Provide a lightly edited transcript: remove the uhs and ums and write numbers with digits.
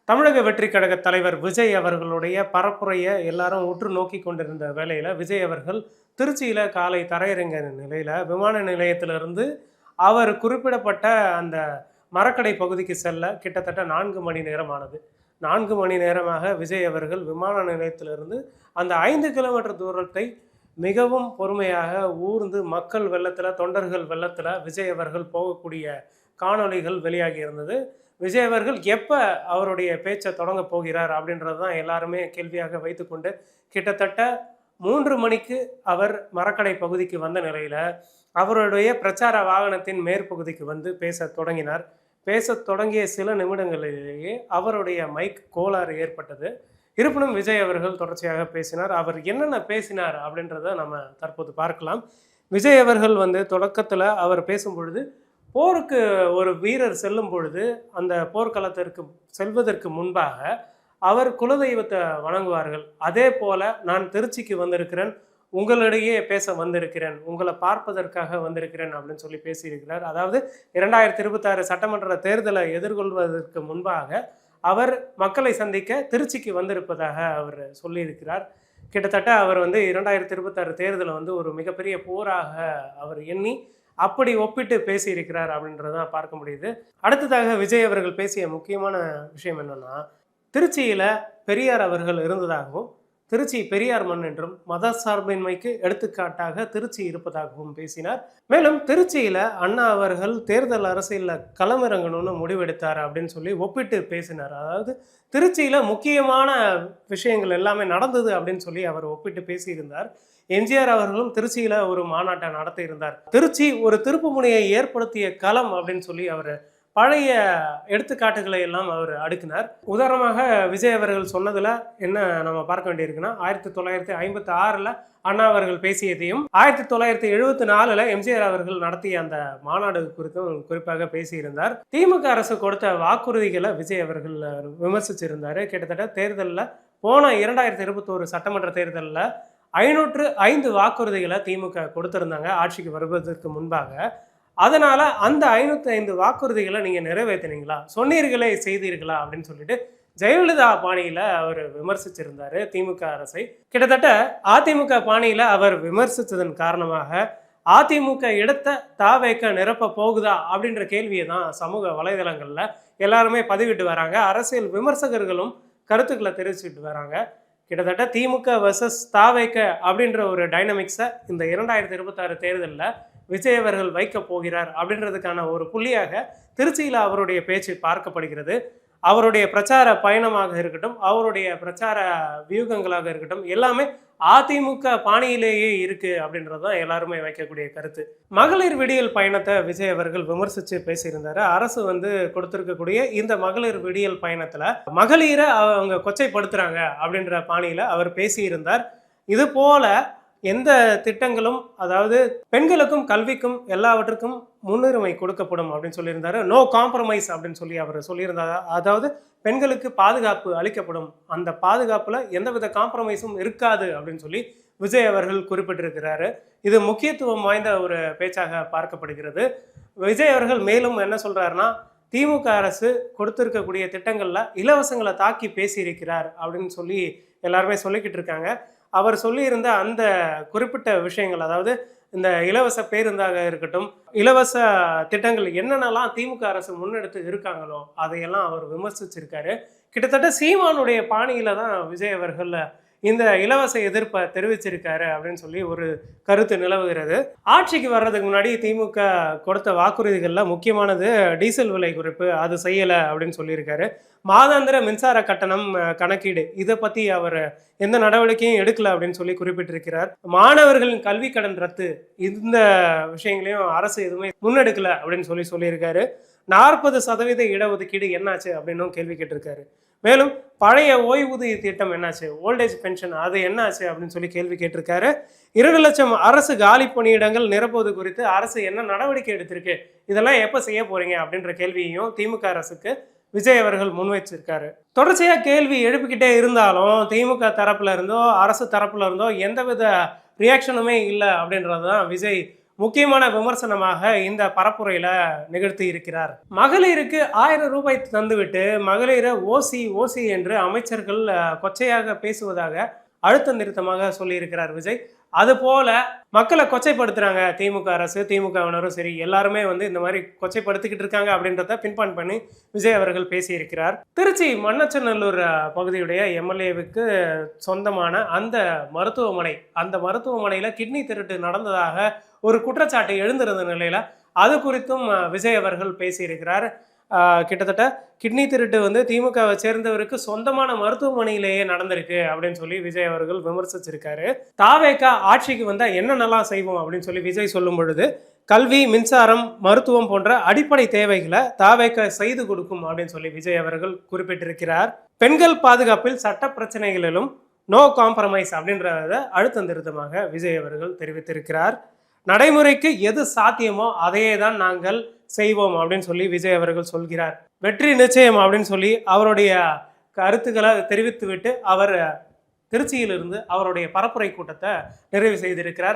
தமிழக வெற்றி கழக தலைவர் விஜய் அவர்களுடைய பரப்புரையை எல்லாரும் உற்று நோக்கி கொண்டிருந்த வேளையில் விஜய் அவர்கள் திருச்சியில் காலை தரையிறங்க நிலையில் விமான நிலையத்திலிருந்து அவர் குறிப்பிடப்பட்ட அந்த மரக்கடை பகுதிக்கு செல்ல கிட்டத்தட்ட 4 மணி நேரம் ஆனது. 4 மணி நேரமாக விஜய் அவர்கள் விமான நிலையத்திலிருந்து அந்த 5 கிலோமீட்டர் தூரத்தை மிகவும் பொறுமையாக ஊர்ந்து மக்கள் வெள்ளத்தில் தொண்டர்கள் வெள்ளத்தில் விஜய் அவர்கள் போகக்கூடிய காணொளிகள் வெளியாகி இருந்தது. விஜய் அவர்கள் எப்போ அவருடைய பேச்சை தொடங்க போகிறார் அப்படின்றது தான் எல்லாருமே கேள்வியாக வைத்துக்கொண்டு கிட்டத்தட்ட 3 மணிக்கு அவர் மரக்கடை பகுதிக்கு வந்த நிலையில் அவருடைய பிரச்சார வாகனத்தின் மேற்பகுதிக்கு வந்து பேச தொடங்கினார். பேச தொடங்கிய சில நிமிடங்களிலேயே அவருடைய மைக் கோளாறு ஏற்பட்டது. இருப்பினும் விஜய் அவர்கள் தொடர்ச்சியாக பேசினார். அவர் என்னென்ன பேசினார் அப்படின்றத நம்ம தற்போது பார்க்கலாம். விஜய் அவர்கள் வந்து தொடக்கத்தில் அவர் பேசும் பொழுது போருக்கு ஒரு வீரர் செல்லும் பொழுது அந்த போர்க்களத்திற்கு செல்வதற்கு முன்பாக அவர் குலதெய்வத்தை வணங்குவார்கள். அதே போல நான் திருச்சிக்கு வந்திருக்கிறேன், உங்களிடையே பேச வந்திருக்கிறேன், உங்களை பார்ப்பதற்காக வந்திருக்கிறேன் அப்படின்னு சொல்லி பேசியிருக்கிறார். அதாவது 2026 சட்டமன்ற தேர்தலை எதிர்கொள்வதற்கு முன்பாக அவர் மக்களை சந்திக்க திருச்சிக்கு வந்திருப்பதாக அவர் சொல்லியிருக்கிறார். கிட்டத்தட்ட அவர் வந்து 2026 தேர்தலை வந்து ஒரு மிகப்பெரிய போராக அவர் எண்ணி அப்படி ஒப்பிட்டு பேசியிருக்கிறார் அப்படின்றதான் பார்க்க முடியுது. அடுத்ததாக விஜய் அவர்கள் பேசிய முக்கியமான விஷயம் என்னன்னா, திருச்சியில் பெரியார் அவர்கள் இருந்ததாகவும் திருச்சி பெரியார் மண் என்றும் மத சார்பின்மைக்கு எடுத்துக்காட்டாக திருச்சி இருப்பதாகவும் பேசினார். மேலும் திருச்சியில் அண்ணா அவர்கள் தேர்தல் அரசியலில் களமிறங்கணும்னு முடிவெடுத்தார் அப்படின்னு சொல்லி ஒப்பிட்டு பேசினார். அதாவது திருச்சியில் முக்கியமான விஷயங்கள் எல்லாமே நடந்தது அப்படின்னு சொல்லி அவர் ஒப்பிட்டு பேசியிருந்தார். எம்ஜிஆர் அவர்களும் திருச்சியில் ஒரு மாநாட்டை நடத்தி இருந்தார். திருச்சி ஒரு திருப்பு முனையை ஏற்படுத்திய களம் அப்படின்னு சொல்லி அவர் பழைய எடுத்துக்காட்டுகளை எல்லாம் அவர் அடுக்கினார். உதாரணமாக விஜய் அவர்கள் சொன்னதில் என்ன நம்ம பார்க்க வேண்டியிருக்குன்னா, 1956 அண்ணா அவர்கள் பேசியதையும் 1974 எம்ஜிஆர் அவர்கள் நடத்திய அந்த மாநாடு குறித்தும் குறிப்பாக பேசியிருந்தார். திமுக அரசு கொடுத்த வாக்குறுதிகளை விஜய் அவர்கள் விமர்சிச்சிருந்தார். கிட்டத்தட்ட தேர்தலில் போன 2021 சட்டமன்ற தேர்தலில் 505 வாக்குறுதிகளை திமுக கொடுத்திருந்தாங்க ஆட்சிக்கு வருவதற்கு முன்பாக. அதனால அந்த 505 வாக்குறுதிகளை நீங்க நிறைவேற்றினீங்களா, சொன்னீர்களே செய்தீர்களா அப்படின்னு சொல்லிட்டு ஜெயலலிதா பாணியில அவர் விமர்சிச்சிருந்தாரு திமுக அரசை. கிட்டத்தட்ட அதிமுக பாணியில அவர் விமர்சித்ததன் காரணமாக அதிமுக இடத்தை தாவேக்க நிரப்ப போகுதா அப்படின்ற கேள்வியை தான் சமூக வலைதளங்கள்ல எல்லாருமே பதிவிட்டு வராங்க. அரசியல் விமர்சகர்களும் கருத்துக்களை தெரிவிச்சுட்டு வராங்க. கிட்டத்தட்ட திமுக வர்சஸ் தாவேக்க அப்படின்ற ஒரு டைனமிக்ஸை இந்த 2026 தேர்தலில் விஜய் அவர்கள் வைக்க போகிறார் அப்படின்றதுக்கான ஒரு புள்ளியாக திருச்சியில் அவருடைய பேச்சு பார்க்கப்படுகிறது. அவருடைய பிரச்சார பயணமாக இருக்கட்டும், அவருடைய பிரச்சார வியூகங்களாக இருக்கட்டும், எல்லாமே அதிமுக பாணியிலேயே இருக்கு அப்படின்றது தான் எல்லாருமே வைக்கக்கூடிய கருத்து. மகளிர் விடியல் பயணத்தை விஜய் அவர்கள் விமர்சித்து பேசியிருந்தாரு. அரசு வந்து கொடுத்திருக்கக்கூடிய இந்த மகளிர் விடியல் பயணத்துல மகளிரை அவங்க கொச்சைப்படுத்துறாங்க அப்படின்ற பாணியில அவர் பேசியிருந்தார். இது போல எந்த திட்டங்களும், அதாவது பெண்களுக்கும் கல்விக்கும் எல்லாவற்றுக்கும் முன்னுரிமை கொடுக்கப்படும் அப்படின்னு சொல்லியிருந்தாரு. நோ காம்ப்ரமைஸ் அப்படின்னு சொல்லி அவர் சொல்லியிருந்தாரு. அதாவது பெண்களுக்கு பாதுகாப்பு அளிக்கப்படும், அந்த பாதுகாப்புல எந்தவித காம்ப்ரமைஸும் இருக்காது அப்படின்னு சொல்லி விஜய் அவர்கள் குறிப்பிட்டிருக்கிறாரு. இது முக்கியத்துவம் வாய்ந்த ஒரு பேச்சாக பார்க்கப்படுகிறது. விஜய் அவர்கள் மேலும் என்ன சொல்றாருன்னா, திமுக அரசு கொடுத்திருக்கக்கூடிய திட்டங்கள்ல இலவசங்களை தாக்கி பேசியிருக்கிறார் அப்படின்னு சொல்லி எல்லாருமே சொல்லிக்கிட்டு இருக்காங்க. அவர் சொல்லியிருந்த அந்த குறிப்பிட்ட விஷயங்கள், அதாவது இந்த இலவச பேருந்தாக இருக்கட்டும், இலவச திட்டங்கள் என்னென்னலாம் திமுக அரசு முன்னெடுத்து இருக்காங்களோ அதையெல்லாம் அவர் விமர்சிச்சிருக்காரு. கிட்டத்தட்ட சீமானுடைய பாணியில தான் விஜய் அவர்கள் இந்த இலவச எதிர்ப்பை தெரிவிச்சிருக்காரு அப்படின்னு சொல்லி ஒரு கருத்து நிலவுகிறது. ஆட்சிக்கு வர்றதுக்கு முன்னாடி திமுக கொடுத்த வாக்குறுதிகளில் முக்கியமானது டீசல் விலை குறைப்பு, அது செய்யலை அப்படின்னு சொல்லியிருக்காரு. மாதாந்திர மின்சார கட்டணம் கணக்கீடு, இதை பற்றி அவர் எந்த நடவடிக்கையும் எடுக்கல அப்படின்னு சொல்லி குறிப்பிட்டிருக்கிறார். மாணவர்களின் கல்வி கடன் ரத்து, இந்த விஷயங்களையும் அரசு எதுவுமே முன்னெடுக்கல அப்படின்னு சொல்லியிருக்காரு. 40% இடஒதுக்கீடு என்னாச்சு அப்படின்னும் கேள்வி கேட்டிருக்காரு. மேலும் பழைய ஓய்வூதிய திட்டம் என்னாச்சு, ஓல்டேஜ் பென்ஷன் அது என்னாச்சு அப்படின்னு சொல்லி கேள்வி கேட்டிருக்காரு. 2 லட்சம் அரசு காலி பணியிடங்கள் நிரப்புவது குறித்து அரசு என்ன நடவடிக்கை எடுத்திருக்கு, இதெல்லாம் எப்போ செய்ய போறீங்க அப்படின்ற கேள்வியையும் திமுக அரசுக்கு விஜய் அவர்கள் முன்வைச்சிருக்காரு. தொடர்ச்சியா கேள்வி எழுப்பிக்கிட்டே இருந்தாலும் திமுக தரப்புல இருந்தோ அரசு தரப்புல இருந்தோ எந்தவித ரியாக்ஷனுமே இல்லை அப்படின்றது தான் விஜய் முக்கியமான விமர்சனமாக இந்த பரப்புரையில நிகழ்த்தி இருக்கிறார். மகளிருக்கு 1000 ரூபாய் தந்துவிட்டு மகளிரை ஓசி ஓசி என்று அமைச்சர்கள் கொச்சையாக பேசுவதாக அழுத்த நிறுத்தமாக சொல்லியிருக்கிறார் விஜய். அதுபோல மக்களை கொச்சைப்படுத்துறாங்க திமுக அரசு, திமுகவினரும் சரி, எல்லாருமே இந்த மாதிரி கொச்சைப்படுத்திக்கிட்டு இருக்காங்க அப்படின்றத பின்பாயிண்ட் பண்ணி விஜய் அவர்கள் பேசியிருக்கிறார். திருச்சி மண்ணச்சநல்லூர் பகுதியுடைய எம்எல்ஏவுக்கு சொந்தமான அந்த மருத்துவமனையில கிட்னி திருட்டு நடந்ததாக ஒரு குற்றச்சாட்டு எழுந்திருந்த நிலையில அது குறித்தும் விஜய் அவர்கள் பேசியிருக்கிறார். கிட்டத்தட்ட கிட்னி திருட்டு திமுகவை சேர்ந்தவருக்கு சொந்தமான மருத்துவமனையிலேயே நடந்திருக்கு அப்படின்னு சொல்லி விஜய் அவர்கள் விமர்சிச்சிருக்காரு. தாவேகா ஆட்சிக்கு வந்தா என்னென்னலாம் செய்வோம் அப்படின்னு சொல்லி விஜய் சொல்லும் பொழுது, கல்வி, மின்சாரம், மருத்துவம் போன்ற அடிப்படை தேவைகளை தாவேகா செய்து கொடுக்கும் அப்படின்னு சொல்லி விஜய் அவர்கள் குறிப்பிட்டிருக்கிறார். பெண்கள் பாதுகாப்பில் சட்ட பிரச்சனைகளிலும் நோ காம்ப்ரமைஸ் அப்படின்றத அழுத்தம் திருத்தமாக விஜய் அவர்கள் தெரிவித்திருக்கிறார். நடைமுறைக்கு எது சாத்தியமோ அதையே தான் நாங்கள் செய்வோம் அப்படின்னு சொல்லி விஜய் அவர்கள் சொல்கிறார். வெற்றி நிச்சயம் அப்படின்னு சொல்லி அவருடைய கருத்துக்களை தெரிவித்துவிட்டு அவர் திருச்சியிலிருந்து அவருடைய பரப்புரை கூட்டத்தை நிறைவு செய்திருக்கிறார்.